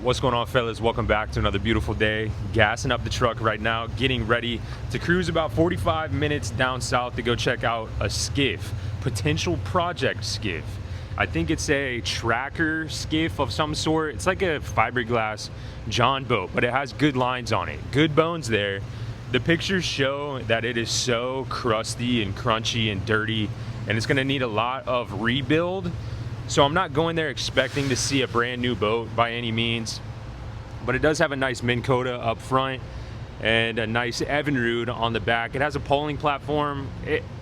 What's going on, fellas? Welcome back to another beautiful day. Gassing up the truck right now, getting ready to cruise about 45 minutes down south to go check out a skiff, potential project skiff. I think it's a tracker skiff of some sort. It's like a fiberglass John boat, but it has good lines on it, good bones there. The pictures show that it is so crusty and crunchy and dirty, and it's gonna need a lot of rebuild. So I'm not going there expecting to see a brand new boat by any means, but it does have a nice Minn Kota up front and a nice Evinrude on the back. It has a polling platform.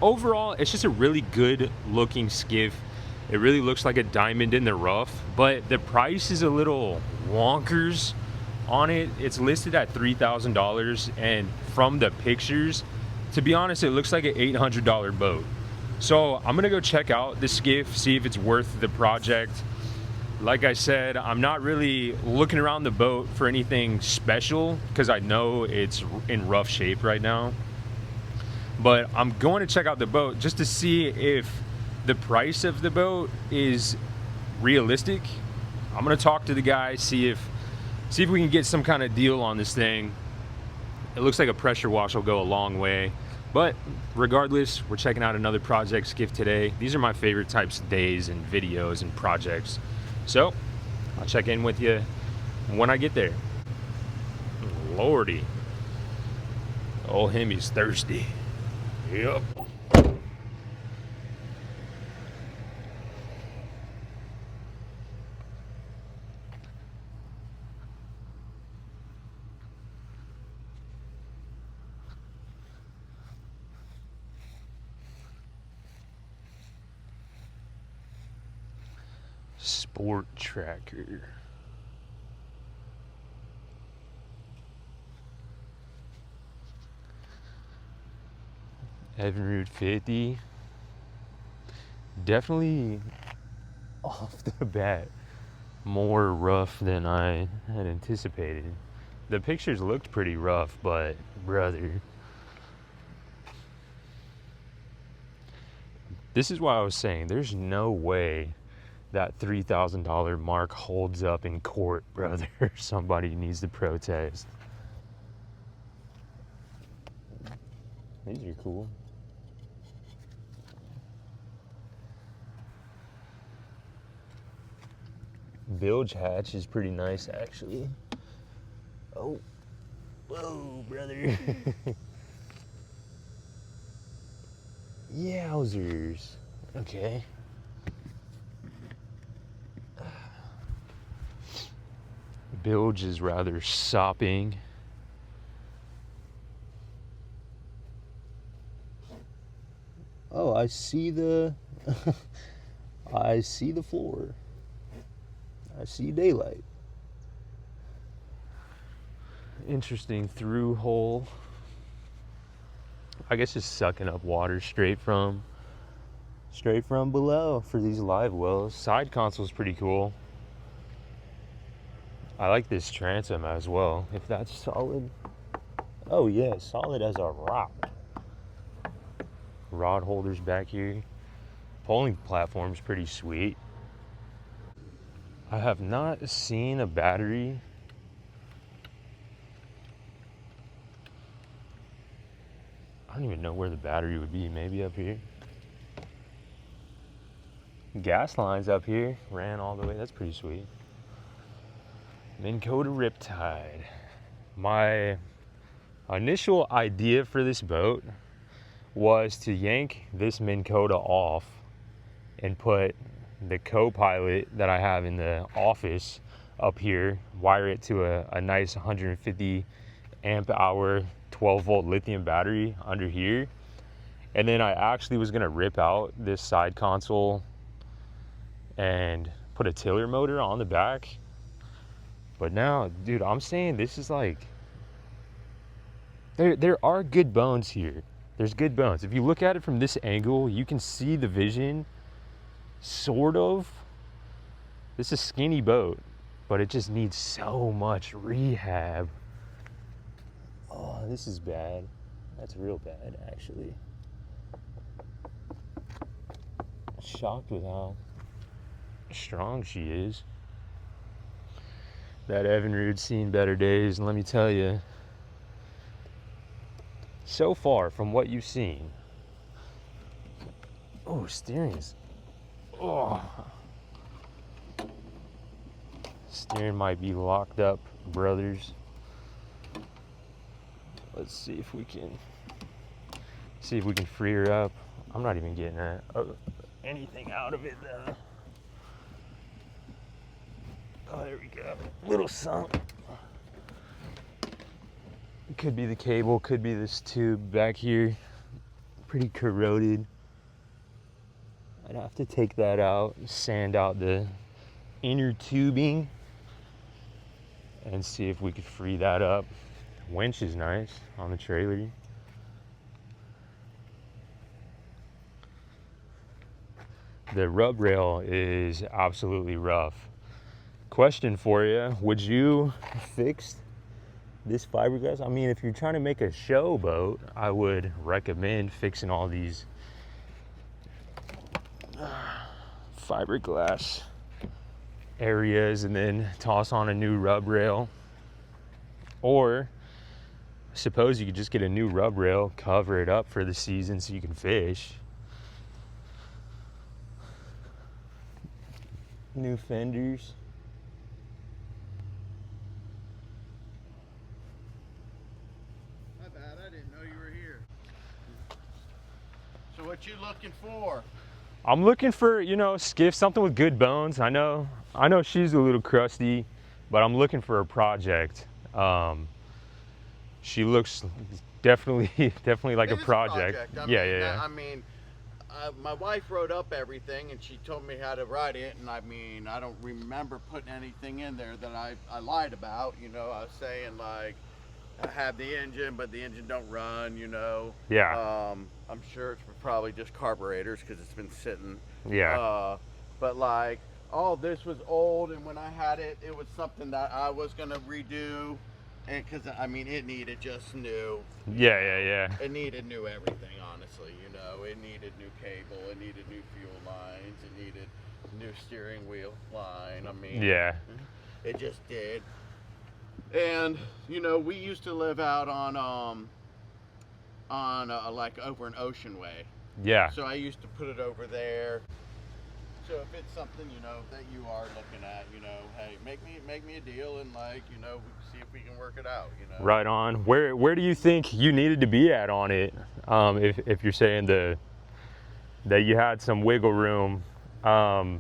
Overall, it's just a really good looking skiff. It really looks like a diamond in the rough, but the price is a little wonkers on it. It's listed at $3,000, and from the pictures, to be honest, it looks like an $800 boat. So I'm gonna go check out the skiff, see if it's worth the project. Like I said, I'm not really looking around the boat for anything special because I know it's in rough shape right now. But I'm going to check out the boat just to see if the price of the boat is realistic. I'm gonna talk to the guy, see if we can get some kind of deal on this thing. It looks like a pressure wash will go a long way. But regardless, we're checking out another project skiff today. These are my favorite types of days and videos and projects. So I'll check in with you when I get there. Lordy. Old Hemi's thirsty. Yep. Sport tracker. Evinrude 50. Definitely off the bat more rough than I had anticipated. The pictures looked pretty rough, but brother, this is why I was saying there's no way that $3,000 mark holds up in court, brother. Somebody needs to protest. These are cool. Bilge hatch is pretty nice, actually. Oh, whoa, brother. Yowzers. Okay. Bilge is rather sopping. Oh, I see the I see the floor. I see daylight. Interesting through hole. I guess just sucking up water straight from below for these live wells. Side console's pretty cool. I like this transom as well, if that's solid. Oh yeah, solid as a rock. Rod holders back here. Polling platform's pretty sweet. I have not seen a battery. I don't even know where the battery would be, maybe up here. Gas lines up here, ran all the way, that's pretty sweet. Minn Kota Riptide. My initial idea for this boat was to yank this Minn Kota off and put the co-pilot that I have in the office up here, wire it to a nice 150 amp hour 12 volt lithium battery under here, and then I actually was gonna rip out this side console and put a tiller motor on the back. But now, dude, I'm saying this is like, there are good bones here. There's good bones. If you look at it from this angle, you can see the vision, sort of. This is a skinny boat, but it just needs so much rehab. Oh, this is bad. That's real bad, actually. Shocked with how strong she is. That Evinrude's seen better days, and let me tell you, so far from what you've seen, oh, steering's, oh, steering might be locked up, brothers. Let's see if we can free her up. I'm not even getting anything out of it though. Oh, there we go. Little sunk. Could be the cable, could be this tube back here. Pretty corroded. I'd have to take that out, sand out the inner tubing, and see if we could free that up. Winch is nice on the trailer. The rub rail is absolutely rough. Question for you, would you fix this fiberglass? I mean, if you're trying to make a show boat, I would recommend fixing all these fiberglass areas and then toss on a new rub rail. Or suppose you could just get a new rub rail, cover it up for the season so you can fish. New fenders. My bad, I didn't know you were here. So what you looking for? I'm looking for, Skiff, something with good bones. I know she's a little crusty, but I'm looking for a project. She looks definitely like a project. I mean, my wife wrote up everything and she told me how to write it, and I mean, I don't remember putting anything in there that I lied about. I was saying like I have the engine, but the engine don't run. Yeah. I'm sure it's probably just carburetors because it's been sitting. Yeah. But like, all this was old, and when I had it, it was something that I was gonna redo. And because I mean, it needed just new. Yeah. It needed new everything, honestly. It needed new cable, it needed new fuel lines, it needed new steering wheel line. I mean, yeah, it just did. And we used to live out on like over an Ocean Way. Yeah. So I used to put it over there. So if it's something that you are looking at, hey, make me a deal, and like we can see if we can work it out. Right on. Where do you think you needed to be at on it? If you're saying that you had some wiggle room, off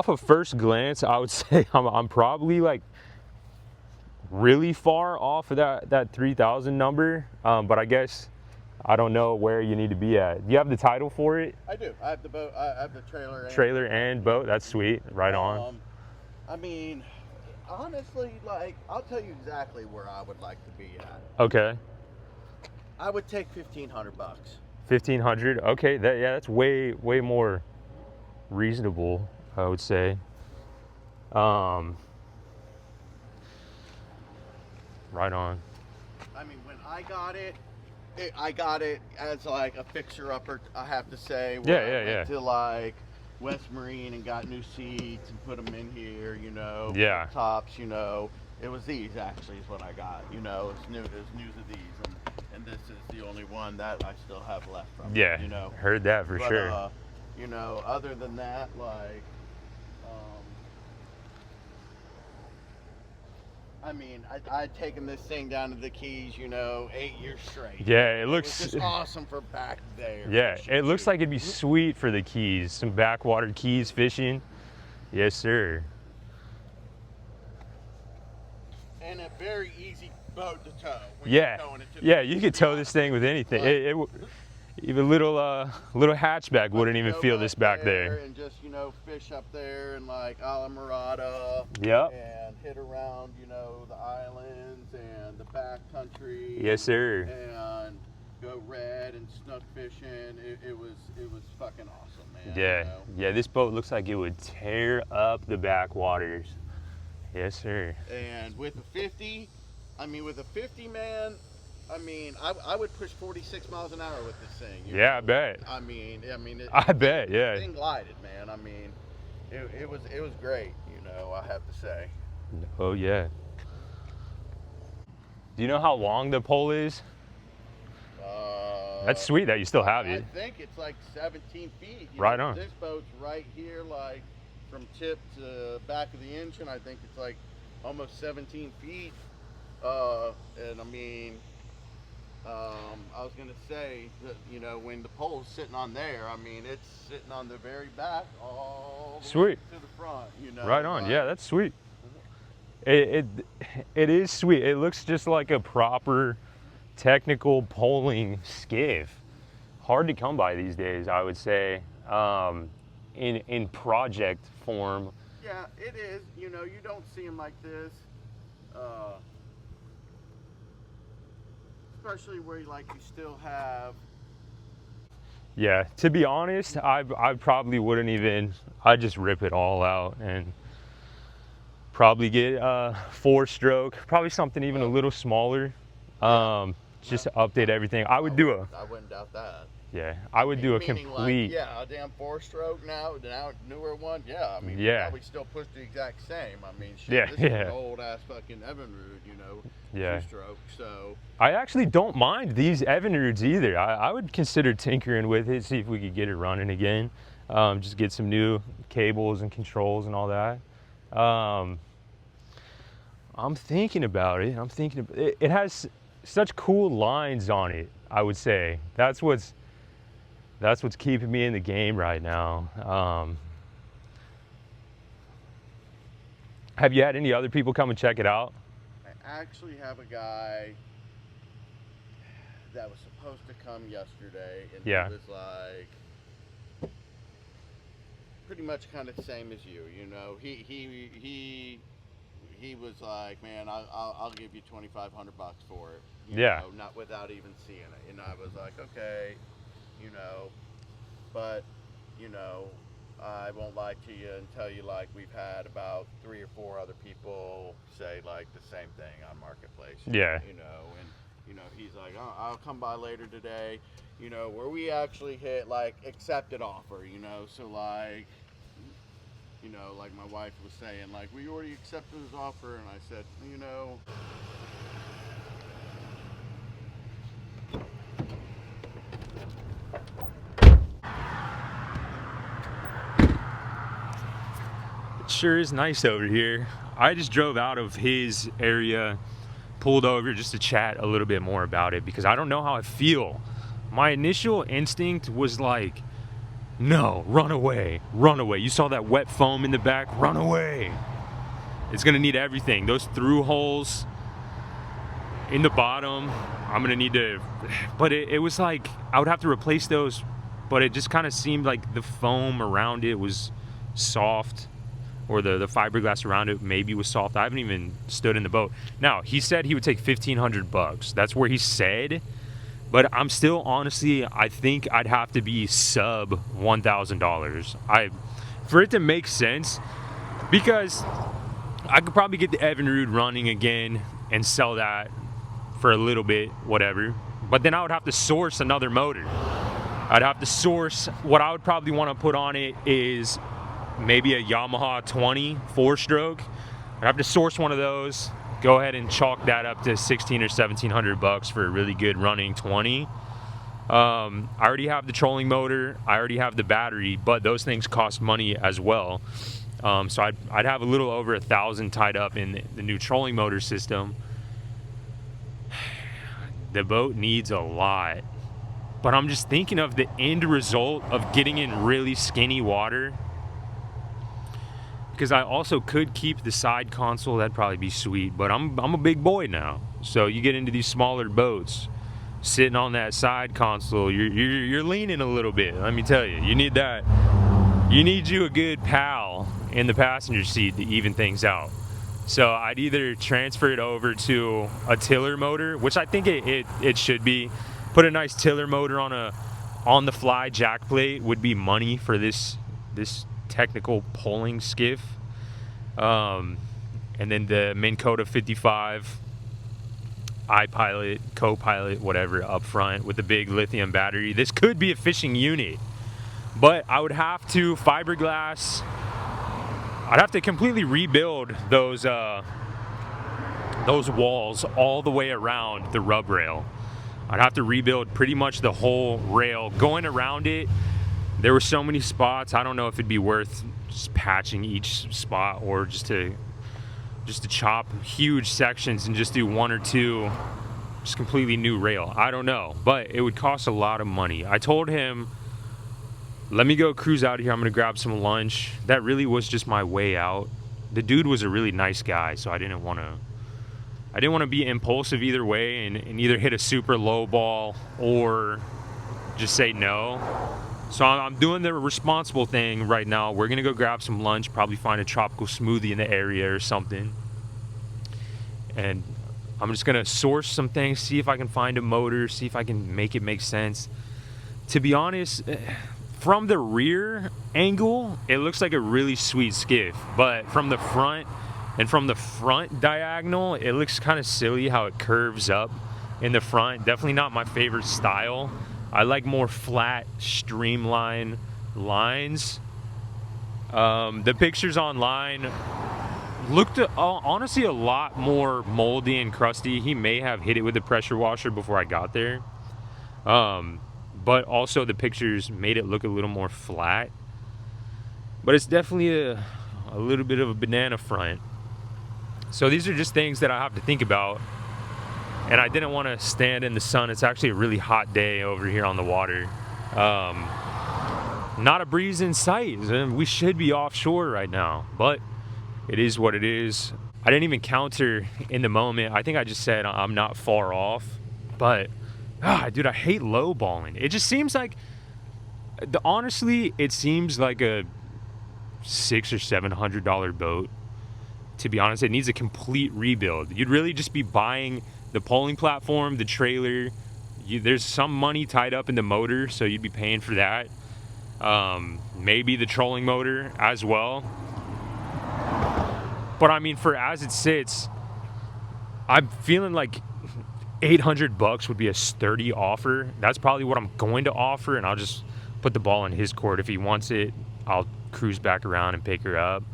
of first glance, I would say I'm probably like really far off of that 3,000 number. But I guess I don't know where you need to be at. Do you have the title for it? I do. I have the boat. I have the trailer. Trailer and boat. That's sweet. Right on. I mean, honestly, like, I'll tell you exactly where I would like to be at. Okay. I would take $1,500. 1,500. Okay. That's way more reasonable, I would say. Right on. I mean, when I got it as like a fixer-upper, I have to say. I went to like West Marine and got new seats and put them in here, Yeah. tops, It was these actually is what I got, It's new to these, and this is the only one that I still have left from Yeah. it, Heard that for sure. Other than that, like, I mean, I'd taken this thing down to the Keys, 8 years straight. Yeah, it looks just awesome for back there. Yeah, it looks like it'd be sweet for the Keys. Some backwater Keys fishing. Yes, sir. And a very easy boat to tow. You could tow this thing with anything. Even a little hatchback wouldn't even feel this back there. And just fish up there and like Alamorada. Yep. And hit around the islands and the back country. Yes, sir. And go red and snook fishing. It was fucking awesome, man. Yeah. This boat looks like it would tear up the backwaters. Yes, sir. And with a 50, man. I would push 46 miles an hour with this thing. Yeah, I bet. I bet, yeah. The thing glided, man. It was great, I have to say. Oh yeah. Do you know how long the pole is? That's sweet that you still have I it. think it's like 17 feet. Right on. This boat's right here, like from tip to back of the engine. I think it's like almost 17 feet. And I mean, I was gonna say that, you know, when the pole's sitting on there, I mean, it's sitting on the very back, all the way Sweet. to the front. You know, Right on. like, Yeah, that's sweet. It is sweet. It looks just like a proper technical poling skiff. Hard to come by these days, I would say, in project form. yeah, it is. You know, you don't see them like this, especially where like you still have. Yeah, to be honest, I probably wouldn't even. I'd just rip it all out and probably get a 4-stroke, probably something even a little smaller. Just to update everything. I wouldn't doubt that. Yeah, I would do a Meaning complete. Like, yeah, a damn 4-stroke now newer one. Yeah, I mean, Yeah. probably still push the exact same. I mean, shit, Yeah, this yeah. is an old ass fucking Evinrude, you know, Yeah. 2-stroke. So I actually don't mind these Evinrudes either. I would consider tinkering with it, see if we could get it running again. Just get some new cables and controls and all that. I'm thinking about it. It has such cool lines on it, I would say. That's what's keeping me in the game right now. Have you had any other people come and check it out? I actually have a guy that was supposed to come yesterday, and Yeah. he was like pretty much kind of the same as you. You know, he was like, man, I'll give you $2,500 for it. You Yeah. know, not without even seeing it. And I was like, okay, you know, but you know, I won't lie to you and tell you like we've had about 3 or 4 other people say like the same thing on Marketplace. Yeah. You know, and you know, he's like, oh, I'll come by later today. You know, where we actually hit like accepted offer. You know, so like. You know, like my wife was saying, like, we already accepted his offer, and I said, you know. It sure is nice over here. I just drove out of his area, pulled over just to chat a little bit more about it because I don't know how I feel. My initial instinct was like, no, run away, run away. You saw that wet foam in the back, run away. It's gonna need everything. Those through holes in the bottom, I'm gonna need to, but it was like, I would have to replace those, but it just kind of seemed like the foam around it was soft, or the fiberglass around it maybe was soft. I haven't even stood in the boat. Now, he said he would take $1,500. That's where he said. But I'm still, honestly, I think I'd have to be sub $1,000. For it to make sense, because I could probably get the Evinrude running again and sell that for a little bit, whatever. But then I would have to source another motor. I'd have to source, what I would probably want to put on it is maybe a Yamaha 20 4-stroke. I'd have to source one of those. Go ahead and chalk that up to $1,600 or $1,700 for a really good running 20. I already have the trolling motor. I already have the battery, but those things cost money as well. So I'd have a little over $1,000 tied up in the new trolling motor system. The boat needs a lot, but I'm just thinking of the end result of getting in really skinny water. Because I also could keep the side console, that'd probably be sweet, but I'm a big boy now. So you get into these smaller boats, sitting on that side console, you're leaning a little bit, let me tell you. You need that. You need you a good pal in the passenger seat to even things out. So I'd either transfer it over to a tiller motor, which I think it should be. Put a nice tiller motor on the fly jack plate would be money for this technical poling skiff. And then the Minn Kota 55 iPilot, co-pilot, whatever, up front with the big lithium battery. This could be a fishing unit, but I would have to fiberglass. I'd have to completely rebuild those walls all the way around the rub rail. I'd have to rebuild pretty much the whole rail going around it. There were so many spots, I don't know if it'd be worth just patching each spot or just to chop huge sections and just do one or two just completely new rail. I don't know, but it would cost a lot of money. I told him, let me go cruise out here, I'm gonna grab some lunch. That really was just my way out. The dude was a really nice guy, so I didn't want to be impulsive either way and either hit a super low ball or just say no. So I'm doing the responsible thing right now. We're gonna go grab some lunch, probably find a tropical smoothie in the area or something. And I'm just gonna source some things, see if I can find a motor, see if I can make it make sense. To be honest, from the rear angle, it looks like a really sweet skiff, but from the front and from the front diagonal, it looks kind of silly how it curves up in the front. Definitely not my favorite style. I like more flat, streamlined lines. The pictures online looked honestly a lot more moldy and crusty. He may have hit it with a pressure washer before I got there. But also the pictures made it look a little more flat. But it's definitely a little bit of a banana front. So these are just things that I have to think about. And I didn't want to stand in the sun. It's actually a really hot day over here on the water. Not a breeze in sight. We should be offshore right now, but it is what it is. I didn't even counter in the moment. I think I just said I'm not far off, but dude, I hate lowballing. It just seems like, honestly, it seems like a $600 or $700 boat. To be honest, it needs a complete rebuild. You'd really just be buying the polling platform, the trailer. There's some money tied up in the motor, so you'd be paying for that. Maybe the trolling motor as well. But I mean, for as it sits, I'm feeling like $800 would be a sturdy offer. That's probably what I'm going to offer, and I'll just put the ball in his court. If he wants it, I'll cruise back around and pick her up.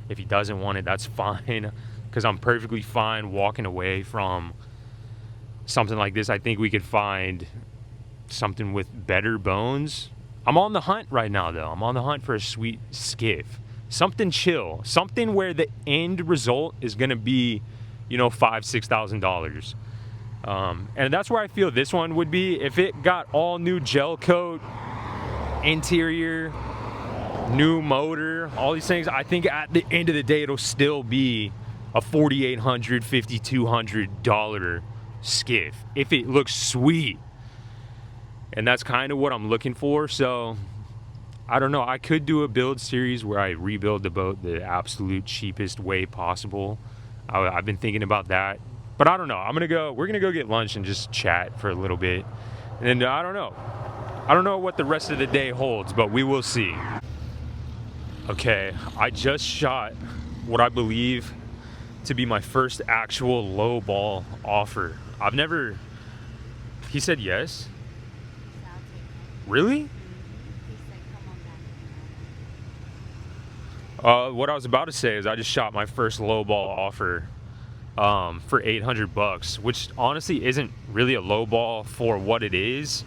If he doesn't want it, that's fine, because I'm perfectly fine walking away from something like this. I think we could find something with better bones. I'm on the hunt right now, though. I'm on the hunt for a sweet skiff. Something chill. Something where the end result is going to be, $5,000, $6,000. And that's where I feel this one would be. If it got all new gel coat, interior, new motor, all these things, I think at the end of the day, it'll still be a $4,800, $5,200 skiff if it looks sweet. And that's kind of what I'm looking for. So I don't know, I could do a build series where I rebuild the boat the absolute cheapest way possible. I've been thinking about that, but I don't know. We're gonna go get lunch and just chat for a little bit, and I don't know what the rest of the day holds, but we will see. Okay, I just shot what I believe to be my first actual low ball offer. He said yes? Really? What I was about to say is I just shot my first low ball offer for $800, which honestly isn't really a low ball for what it is.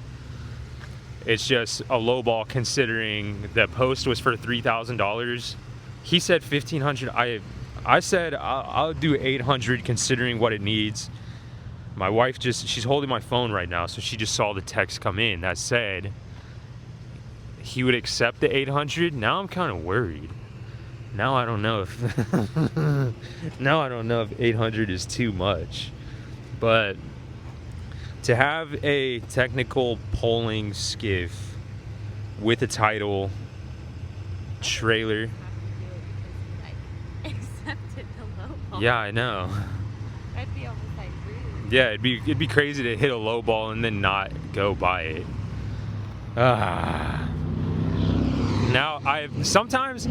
It's just a low ball considering the post was for $3,000. He said $1,500. I said I'll do $800 considering what it needs. My wife she's holding my phone right now, so she just saw the text come in that said he would accept the $800. Now I'm kind of worried. Now I don't know if $800 is too much. But to have a technical polling skiff with a title, trailer. Accepted the low ball. Yeah, I know. That'd be almost like rude. Yeah, it'd be crazy to hit a low ball and then not go buy it. Now sometimes,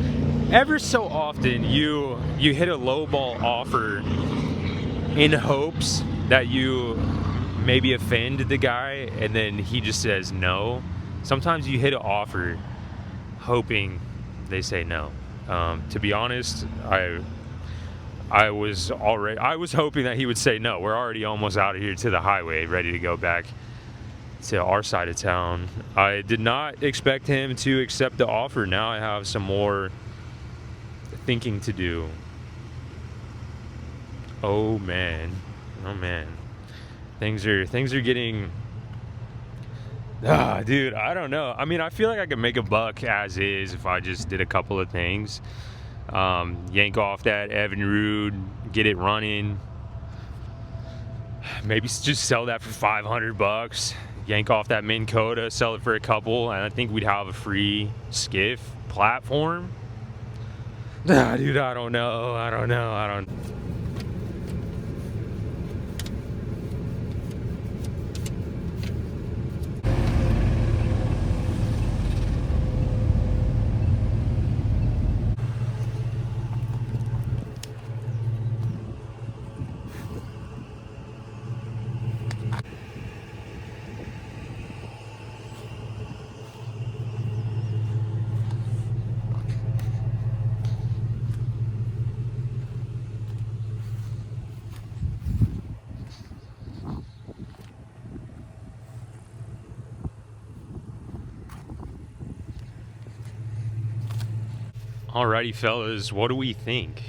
ever so often, you hit a low ball offer in hopes that you maybe offend the guy and then he just says no. Sometimes you hit an offer hoping they say no. To be honest, I was hoping that he would say no. We're already almost out of here to the highway, ready to go back to our side of town. I did not expect him to accept the offer. Now I have some more thinking to do. Oh man. Things are getting dude, I don't know. I mean, I feel like I could make a buck as is if I just did a couple of things. Yank off that Evinrude, get it running. Maybe just sell that for $500. Yank off that Minn Kota, sell it for a couple, and I think we'd have a free Skiff platform. Dude, I don't know. Alrighty, fellas, what do we think?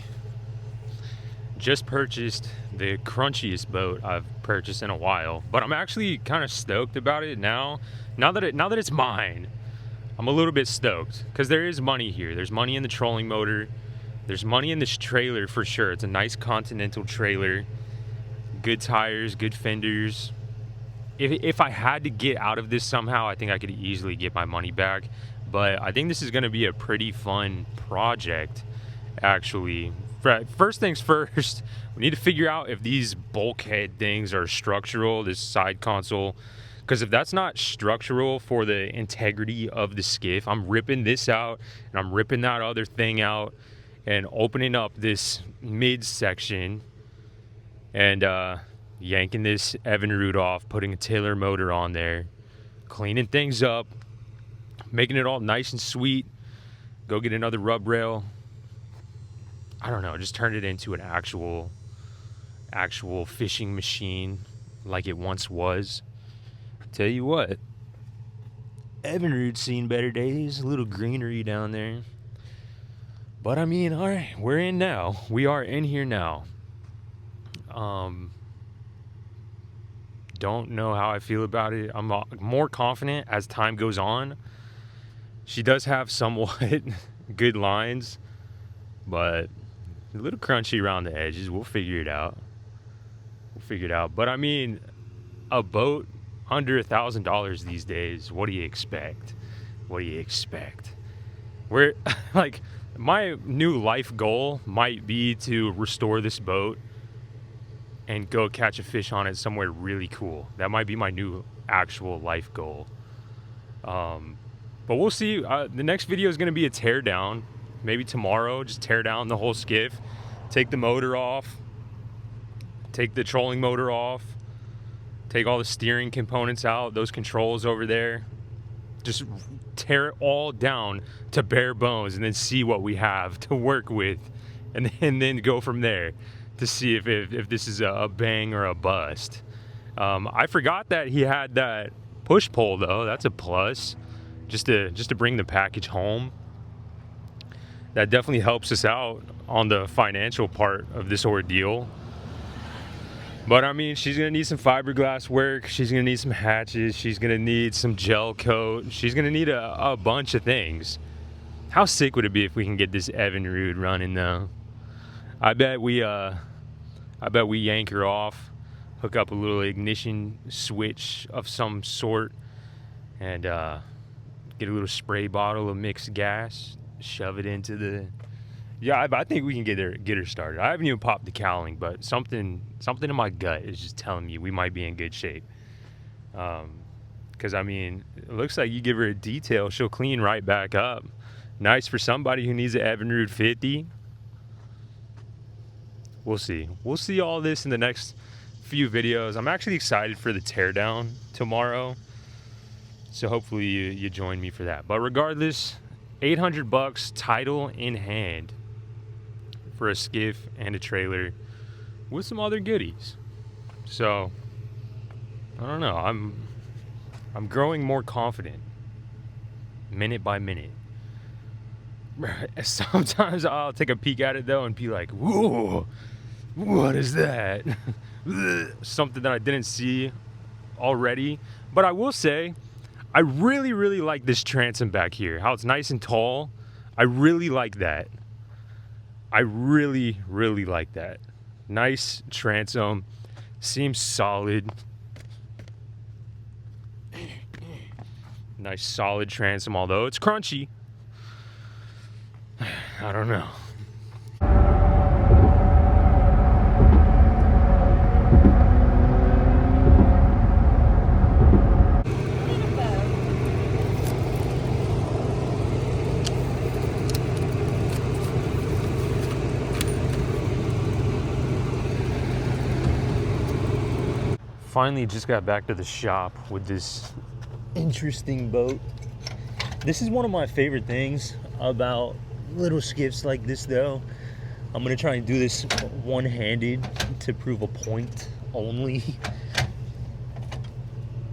Just purchased the crunchiest boat I've purchased in a while, but I'm actually kind of stoked about it now. Now that it's mine, I'm a little bit stoked because there is money here. There's money in the trolling motor. There's money in this trailer for sure. It's a nice Continental trailer. Good tires, good fenders. If I had to get out of this somehow, I think I could easily get my money back. But I think this is going to be a pretty fun project, actually. First things first, we need to figure out if these bulkhead things are structural, this side console. Because if that's not structural for the integrity of the skiff, I'm ripping this out and I'm ripping that other thing out and opening up this midsection and yanking this Evinrude off, putting a Taylor motor on there, cleaning things up, making it all nice and sweet. Go get another rub rail. I don't know, just turn it into an actual fishing machine like it once was. Tell you what, Evinrude's seen better days. A little greenery down there. But I mean, all right, we're in now. We are in here now. Don't know how I feel about it. I'm more confident as time goes on. She does have somewhat good lines, but a little crunchy around the edges. We'll figure it out. But I mean, a boat under $1,000 these days. What do you expect? We're like, my new life goal might be to restore this boat and go catch a fish on it somewhere really cool. That might be my new actual life goal. But we'll see. The next video is going to be a tear down. Maybe tomorrow, just tear down the whole skiff, take the motor off, take the trolling motor off, take all the steering components out, those controls over there, just tear it all down to bare bones and then see what we have to work with, and then go from there to see if this is a bang or a bust. I forgot that he had that push pole though. That's a plus, just to bring the package home. That definitely helps us out on the financial part of this ordeal. But I mean, she's gonna need some fiberglass work. She's gonna need some hatches. She's gonna need some gel coat. She's gonna need a bunch of things. How sick would it be if we can get this Evinrude running though? I bet we yank her off, hook up a little ignition switch of some sort, and get a little spray bottle of mixed gas, shove it into the. Yeah, I think we can get her started. I haven't even popped the cowling, but something in my gut is just telling me we might be in good shape. Because I mean, it looks like you give her a detail, she'll clean right back up. Nice for somebody who needs an Evinrude 50. We'll see all this in the next few videos. I'm actually excited for the teardown tomorrow, so hopefully you join me for that. But regardless, $800 title in hand for a skiff and a trailer with some other goodies. So I don't know, I'm growing more confident minute by minute. Sometimes I'll take a peek at it though and be like, whoa, what is that? Something that I didn't see already. But I will say, I really like this transom back here, how it's nice and tall. I really like that. I really like that. Nice transom, seems solid. Nice solid transom, although it's crunchy. I don't know. Finally just got back to the shop with this interesting boat. This is one of my favorite things about little skiffs like this though. I'm gonna try and do this one-handed to prove a point only.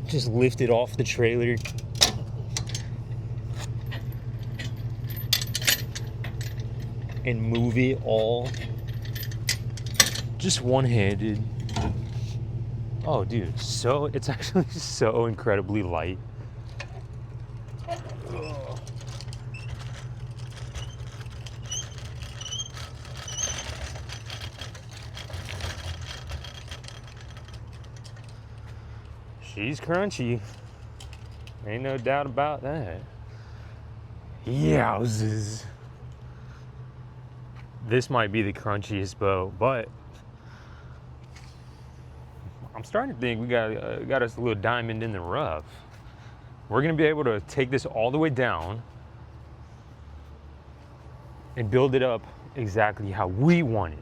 Just lift it off the trailer. And move it all. Just one-handed. Oh dude, it's actually so incredibly light. She's crunchy. Ain't no doubt about that. Yowzes. This might be the crunchiest boat, but I'm starting to think we got us a little diamond in the rough. We're gonna be able to take this all the way down and build it up exactly how we want it.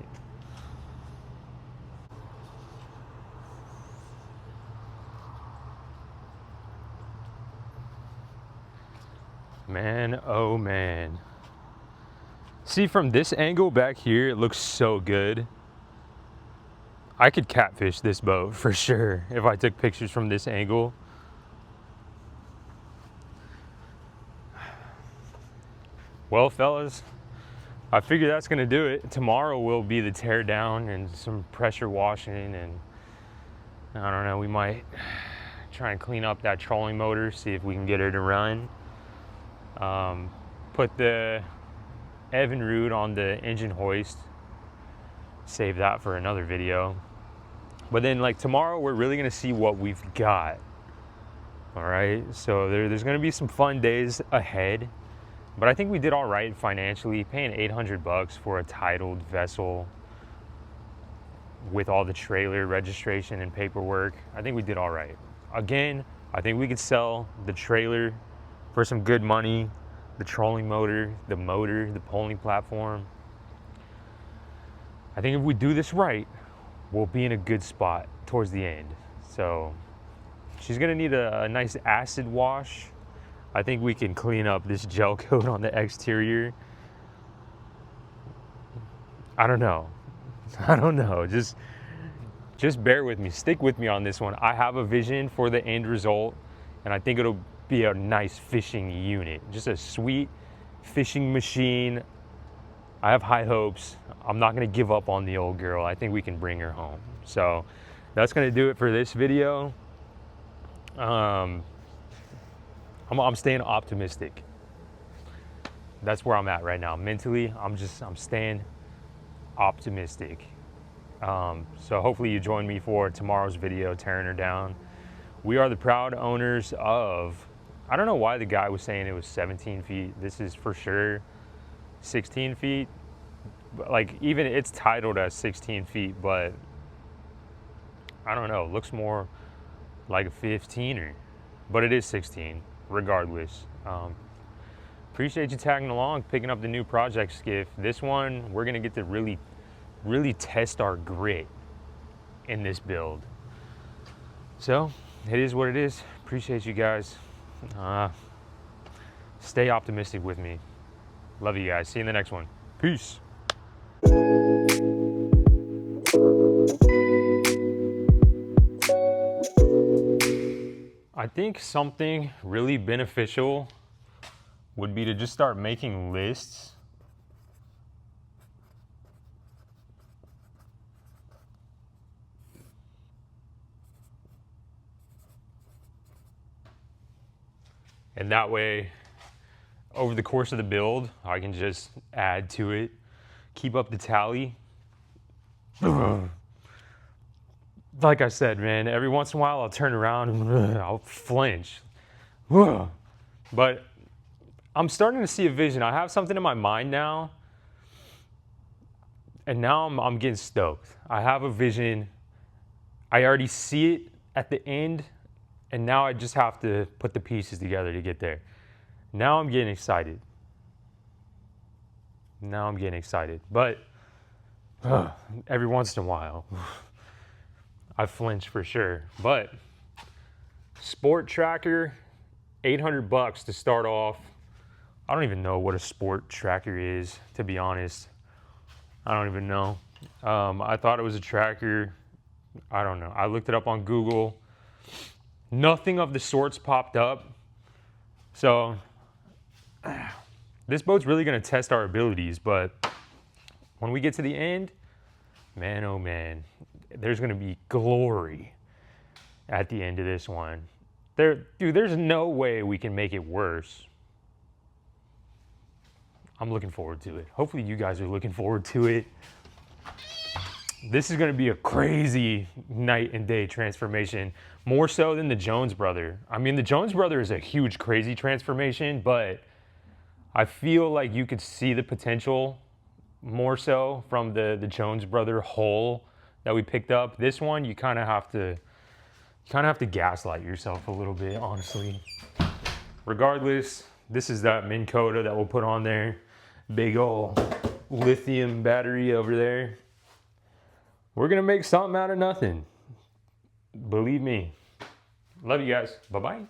Man, oh man. See, from this angle back here, it looks so good. I could catfish this boat for sure if I took pictures from this angle. Well, fellas, I figure that's gonna do it. Tomorrow will be the tear down and some pressure washing, and I don't know, we might try and clean up that trolling motor, see if we can get her to run. Put the Evinrude on the engine hoist. Save that for another video. But then like tomorrow, we're really gonna see what we've got. All right, so there's gonna be some fun days ahead. But I think we did all right financially, paying $800 for a titled vessel with all the trailer registration and paperwork. I think we did all right. Again, I think we could sell the trailer for some good money, the trolling motor, the polling platform. I think if we do this right, we'll be in a good spot towards the end. So she's gonna need a nice acid wash. I think we can clean up this gel coat on the exterior. I don't know. Just bear with me, stick with me on this one. I have a vision for the end result, and I think it'll be a nice fishing unit, just a sweet fishing machine. I have high hopes. I'm not gonna give up on the old girl. I think we can bring her home. So that's gonna do it for this video. I'm staying optimistic. That's where I'm at right now. Mentally, I'm staying optimistic. So hopefully you join me for tomorrow's video, tearing her down. We are the proud owners of, I don't know why the guy was saying it was 17 feet. This is for sure 16 feet. Like even it's titled as 16 feet, but I don't know, it looks more like a 15er, but it is 16 regardless. Appreciate you tagging along, picking up the new project skiff. This one, we're gonna get to really test our grit in this build. So it is what it is. Appreciate you guys. Stay optimistic with me. Love you guys. See you in the next one. Peace. I think something really beneficial would be to just start making lists. And that way, over the course of the build, I can just add to it, keep up the tally. Like I said, man, every once in a while I'll turn around and I'll flinch. But I'm starting to see a vision. I have something in my mind now, and now I'm getting stoked. I have a vision. I already see it at the end, and now I just have to put the pieces together to get there. Now I'm getting excited. But every once in a while, I flinch for sure. But sport tracker, $800 to start off. I don't even know what a sport tracker is, to be honest. I don't even know. I thought it was a tracker. I don't know. I looked it up on Google. Nothing of the sorts popped up. So this boat's really going to test our abilities, but when we get to the end, man, oh man, there's going to be glory at the end of this one. Dude, there's no way we can make it worse. I'm looking forward to it. Hopefully you guys are looking forward to it. This is going to be a crazy night and day transformation, more so than the Jones brother. I mean, the Jones brother is a huge, crazy transformation, but I feel like you could see the potential more so from the Jones brother hull that we picked up. This one, you kind of have to gaslight yourself a little bit, honestly. Regardless, this is that Minn Kota that we'll put on there. Big ol' lithium battery over there. We're gonna make something out of nothing. Believe me. Love you guys. Bye-bye.